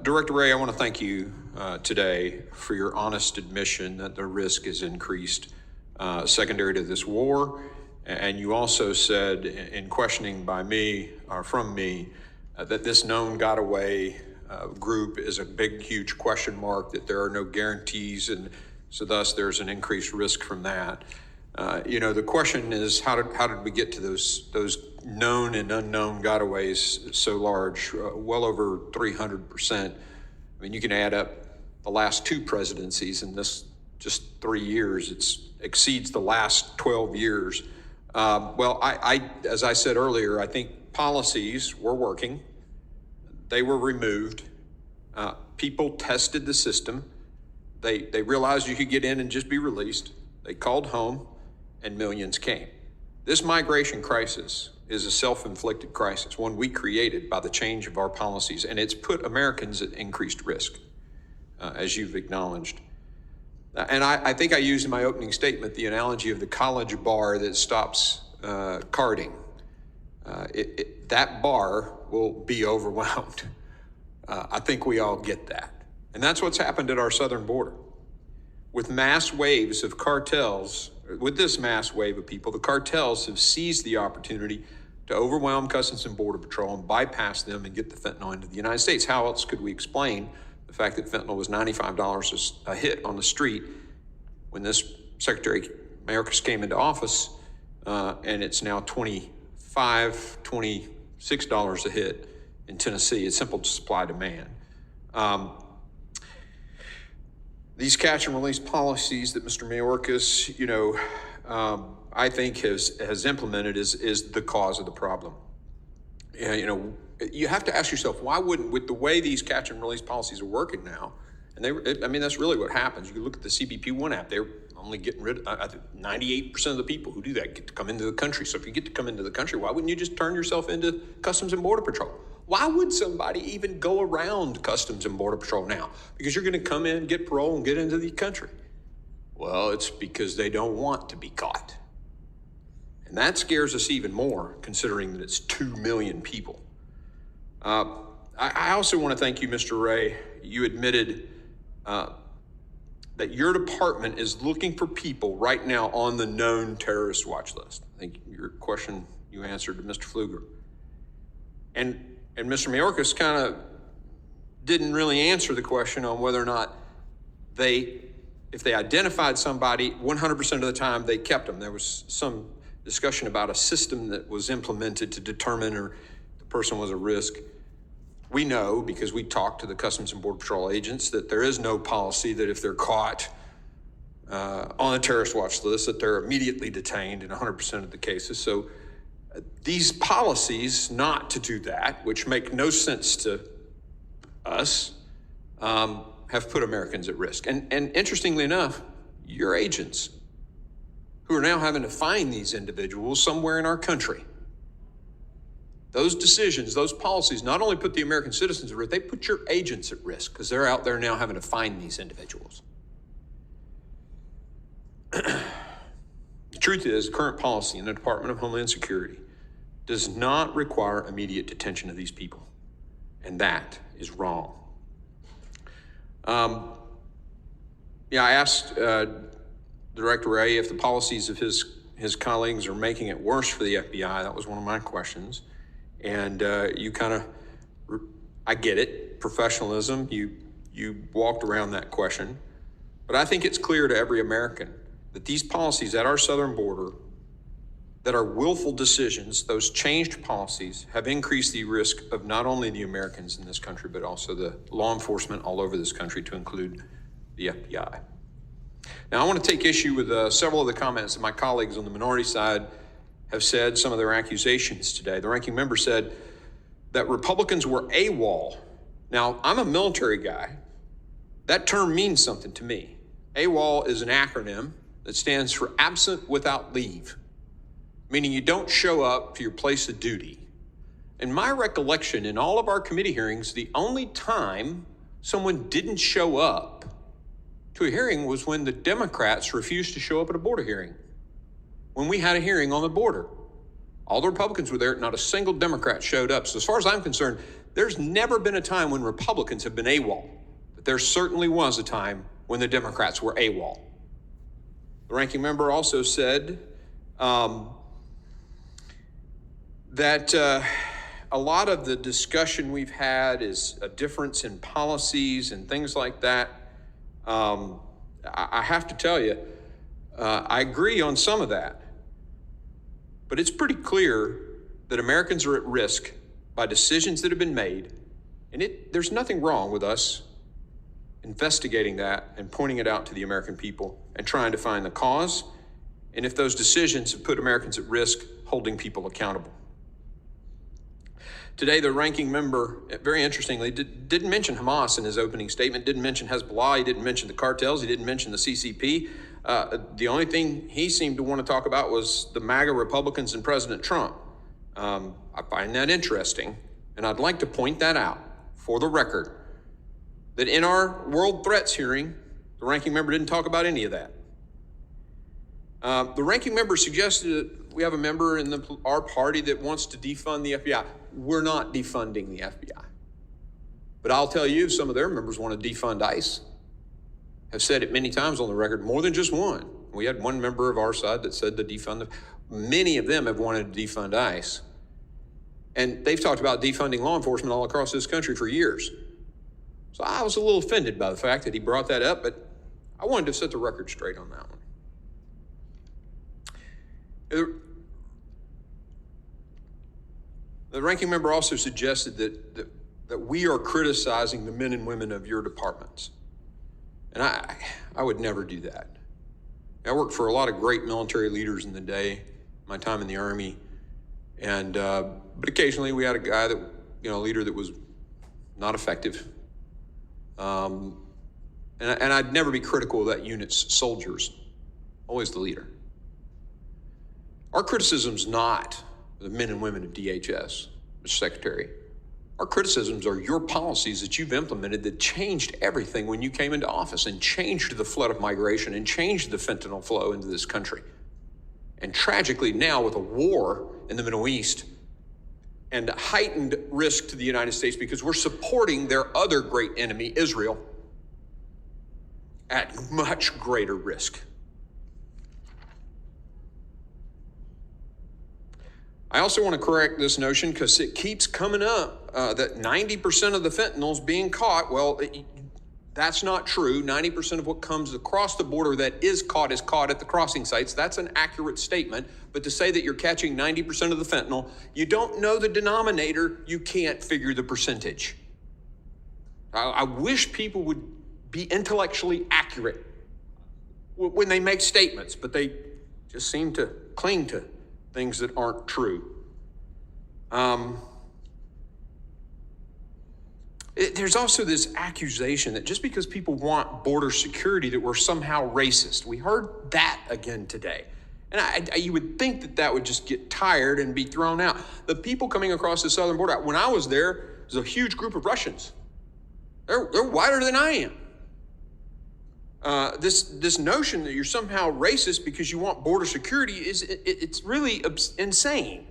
Director Ray, I want to thank you today for your honest admission that the risk is increased secondary to this war. And you also said in questioning by me, or from me, that this known got away group is a big, huge question mark, that there are no guarantees, and so thus there's an increased risk from that. The question is, how did we get to those known and unknown gotaways so large, well over 300%? I mean, you can add up the last two presidencies in this just 3 years. It exceeds the last 12 years. I as I said earlier, I think policies were working. They were removed. People tested the system. They realized you could get in and just be released. They called home, and millions came. This migration crisis is a self-inflicted crisis, one we created by the change of our policies, and it's put Americans at increased risk, as you've acknowledged. And I think I used in my opening statement the analogy of the college bar that stops carding. That bar will be overwhelmed. I think we all get that. And that's what's happened at our southern border. With mass waves of cartels, with this mass wave of people, the cartels have seized the opportunity to overwhelm Customs and Border Patrol and bypass them and get the fentanyl into the United States. How else could we explain the fact that fentanyl was $95 a hit on the street when this Secretary Mayorkas came into office, and it's now $25, $26 a hit in Tennessee? It's simple supply demand. These catch and release policies that Mr. Mayorkas, I think has implemented is the cause of the problem. You have to ask yourself, why wouldn't, with the way these catch and release policies are working now, and that's really what happens. You look at the CBP1 app, they're only getting rid of 98% of the people who do that get to come into the country. So if you get to come into the country, why wouldn't you just turn yourself into Customs and Border Patrol? Why would somebody even go around Customs and Border Patrol now? Because you're going to come in, get parole, and get into the country. Well, it's because they don't want to be caught. And that scares us even more, considering that it's 2 million people. I also want to thank you, Mr. Ray. You admitted that your department is looking for people right now on the known terrorist watch list. I think your question you answered to Mr. Pfluger. And Mr. Mayorkas kind of didn't really answer the question on whether or not if they identified somebody, 100% of the time they kept them. There was some discussion about a system that was implemented to determine if the person was a risk. We know, because we talked to the Customs and Border Patrol agents, that there is no policy that if they're caught on a terrorist watch list, that they're immediately detained in 100% of the cases. So these policies not to do that, which make no sense to us, have put Americans at risk. And interestingly enough, your agents, who are now having to find these individuals somewhere in our country, those decisions, those policies not only put the American citizens at risk, they put your agents at risk because they're out there now having to find these individuals. The truth is, current policy in the Department of Homeland Security does not require immediate detention of these people, and that is wrong. I asked Director Ray if the policies of his colleagues are making it worse for the FBI. That was one of my questions. And you kind of, I get it, professionalism, you walked around that question. But I think it's clear to every American that these policies at our southern border that are willful decisions, those changed policies, have increased the risk of not only the Americans in this country, but also the law enforcement all over this country, to include the FBI. Now, I want to take issue with several of the comments that my colleagues on the minority side have said, some of their accusations today. The ranking member said that Republicans were AWOL. Now, I'm a military guy. That term means something to me. AWOL is an acronym that stands for absent without leave, meaning you don't show up for your place of duty. In my recollection, in all of our committee hearings, the only time someone didn't show up to a hearing was when the Democrats refused to show up at a border hearing. When we had a hearing on the border, All the Republicans were there. Not a single Democrat showed up. So as far as I'm concerned, there's never been a time when Republicans have been AWOL. But there certainly was a time when the Democrats were AWOL. The ranking member also said that a lot of the discussion we've had is a difference in policies and things like that. I have to tell you, I agree on some of that. But it's pretty clear that Americans are at risk by decisions that have been made, and there's nothing wrong with us investigating that and pointing it out to the American people and trying to find the cause, and if those decisions have put Americans at risk, holding people accountable. Today, the ranking member, very interestingly, didn't mention Hamas in his opening statement, didn't mention Hezbollah, he didn't mention the cartels, he didn't mention the CCP. The only thing he seemed to want to talk about was the MAGA Republicans and President Trump. I find that interesting, and I'd like to point that out for the record, that in our world threats hearing, the ranking member didn't talk about any of that. The ranking member suggested that we have a member in our party that wants to defund the FBI. We're not defunding the FBI. But I'll tell you, some of their members want to defund ICE. Have said it many times on the record, more than just one. We had one member of our side that said to defund many of them have wanted to defund ICE. And they've talked about defunding law enforcement all across this country for years. So I was a little offended by the fact that he brought that up, but I wanted to set the record straight on that one. The ranking member also suggested that we are criticizing the men and women of your departments. And I would never do that. I worked for a lot of great military leaders in the day, my time in the Army, and but occasionally we had a guy that, a leader that was not effective. And I'd never be critical of that unit's soldiers, always the leader. Our criticism's not the men and women of DHS, Mr. Secretary. Our criticisms are your policies that you've implemented that changed everything when you came into office and changed the flood of migration and changed the fentanyl flow into this country. And tragically now with a war in the Middle East and heightened risk to the United States because we're supporting their other great enemy, Israel, at much greater risk. I also want to correct this notion because it keeps coming up that 90% of the fentanyl's being caught. Well, that's not true. 90% of what comes across the border that is caught at the crossing sites. That's an accurate statement. But to say that you're catching 90% of the fentanyl, you don't know the denominator, you can't figure the percentage. I wish people would be intellectually accurate when they make statements, but they just seem to cling to things that aren't true. There's also this accusation that just because people want border security that we're somehow racist. We heard that again today. And you would think that would just get tired and be thrown out. The people coming across the southern border, when I was there was a huge group of Russians. They're whiter than I am. This notion that you're somehow racist because you want border security it's really insane.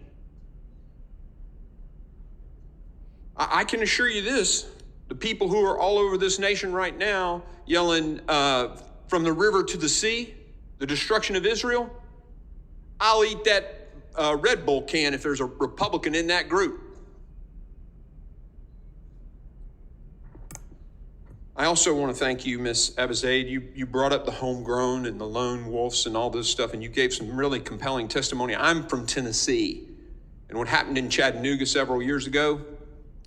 I can assure you this, the people who are all over this nation right now yelling from the river to the sea, the destruction of Israel, I'll eat that Red Bull can if there's a Republican in that group. I also want to thank you, Ms. Abizaid. You brought up the homegrown and the lone wolves and all this stuff, and you gave some really compelling testimony. I'm from Tennessee, and what happened in Chattanooga several years ago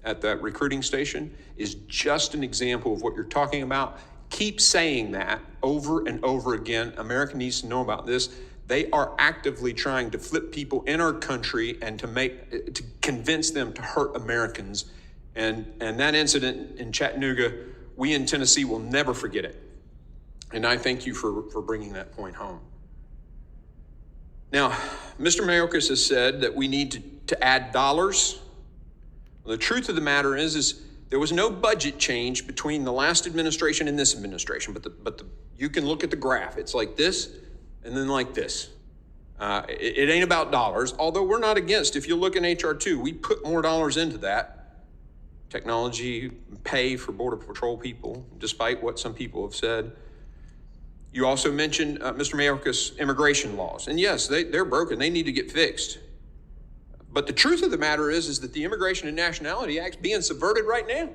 at that recruiting station is just an example of what you're talking about. Keep saying that over and over again. America needs to know about this. They are actively trying to flip people in our country and to convince them to hurt Americans. And that incident in Chattanooga, we in Tennessee will never forget it. And I thank you for bringing that point home. Now, Mr. Mayorkas has said that we need to add dollars. Well, the truth of the matter is there was no budget change between the last administration and this administration, but you can look at the graph. It's like this and then like this. It ain't about dollars, although we're not against. If you look in HR 2, we put more dollars into that. Technology, pay for Border Patrol people, despite what some people have said. You also mentioned, Mr. Mayorkas, immigration laws. And yes, they're broken. They need to get fixed. But the truth of the matter is that the Immigration and Nationality Act's being subverted right now.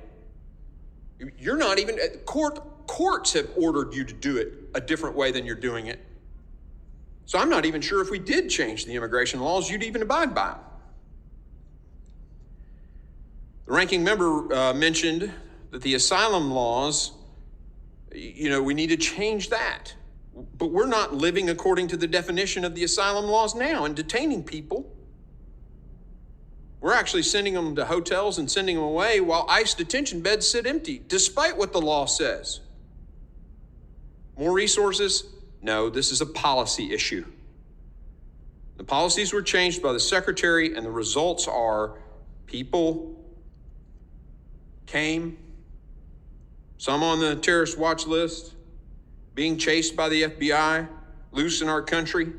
You're not even, courts have ordered you to do it a different way than you're doing it. So I'm not even sure if we did change the immigration laws, you'd even abide by them. The ranking member mentioned that the asylum laws, we need to change that. But we're not living according to the definition of the asylum laws now and detaining people. We're actually sending them to hotels and sending them away while ICE detention beds sit empty, despite what the law says. More resources? No, this is a policy issue. The policies were changed by the secretary, and the results are people came, some on the terrorist watch list, being chased by the FBI, loose in our country,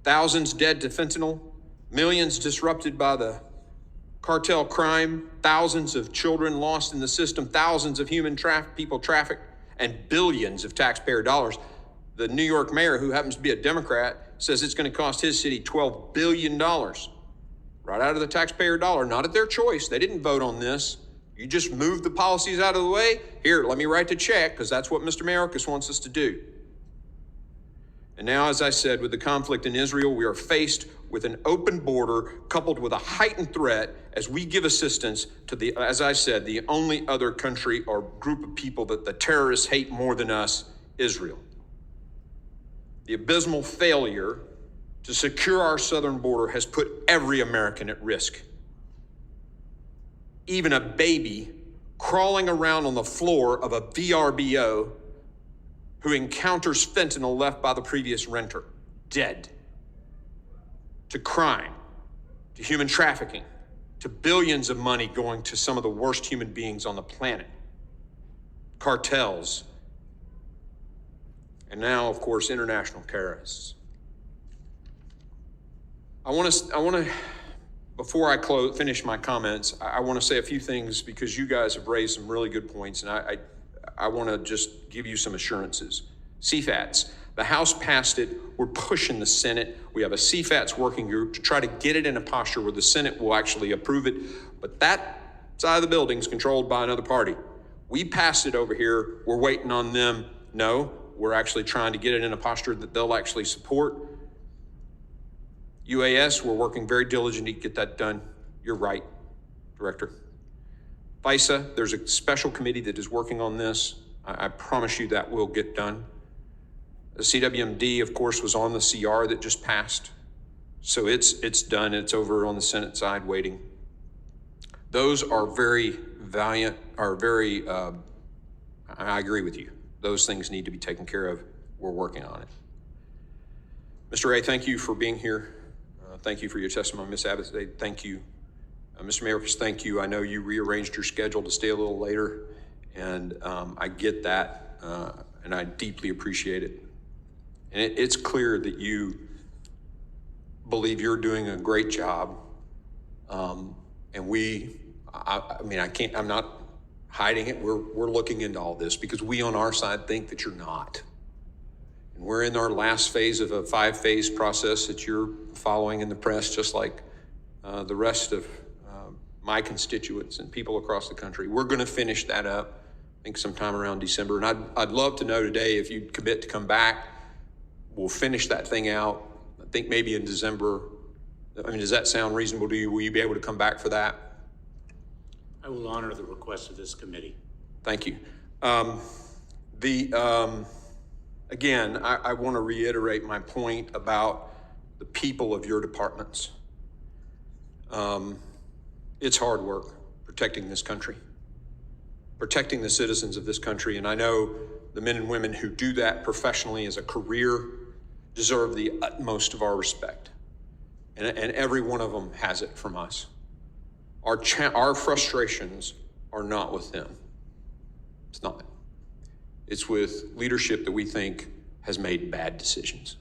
thousands dead to fentanyl, millions disrupted by the cartel crime, thousands of children lost in the system, thousands of people trafficked, and billions of taxpayer dollars. The New York mayor, who happens to be a Democrat, says it's going to cost his city $12 billion. Right out of the taxpayer dollar, not at their choice. They didn't vote on this. You just moved the policies out of the way. Here, let me write the check, because that's what Mr. Mayorkas wants us to do. And now, as I said, with the conflict in Israel, we are faced with an open border coupled with a heightened threat as we give assistance to as I said, the only other country or group of people that the terrorists hate more than us, Israel. The abysmal failure to secure our southern border has put every American at risk. Even a baby crawling around on the floor of a VRBO who encounters fentanyl left by the previous renter, dead. To crime, to human trafficking, to billions of money going to some of the worst human beings on the planet, cartels, and now, of course, international terrorists. I want to, before I finish my comments, I want to say a few things because you guys have raised some really good points, and I want to just give you some assurances. CFATs, the House passed it. We're pushing the Senate. We have a CFATs working group to try to get it in a posture where the Senate will actually approve it. But that side of the building is controlled by another party. We passed it over here. We're waiting on them. No, we're actually trying to get it in a posture that they'll actually support. UAS, we're working very diligently to get that done. You're right, Director. FISA, there's a special committee that is working on this. I promise you that will get done. The CWMD, of course, was on the CR that just passed. So it's done. It's over on the Senate side waiting. Those are very valiant, I agree with you. Those things need to be taken care of. We're working on it. Mr. Ray, thank you for being here. Thank you for your testimony. Ms. Abbott, thank you. Mr. Mayorkas, thank you. I know you rearranged your schedule to stay a little later, and I get that, and I deeply appreciate it. And it's clear that you believe you're doing a great job, and I'm not hiding it. We're looking into all this because we on our side think that you're not. And we're in our last phase of a 5-phase process that you're following in the press, just like the rest of my constituents and people across the country. We're going to finish that up, I think sometime around December. And I'd love to know today if you'd commit to come back. We'll finish that thing out. I think maybe in December. I mean, does that sound reasonable to you? Will you be able to come back for that? I will honor the request of this committee. Thank you. Again, I want to reiterate my point about the people of your departments. It's hard work protecting this country, protecting the citizens of this country. And I know the men and women who do that professionally as a career deserve the utmost of our respect. And every one of them has it from us. Our frustrations are not with them. It's not. It's with leadership that we think has made bad decisions.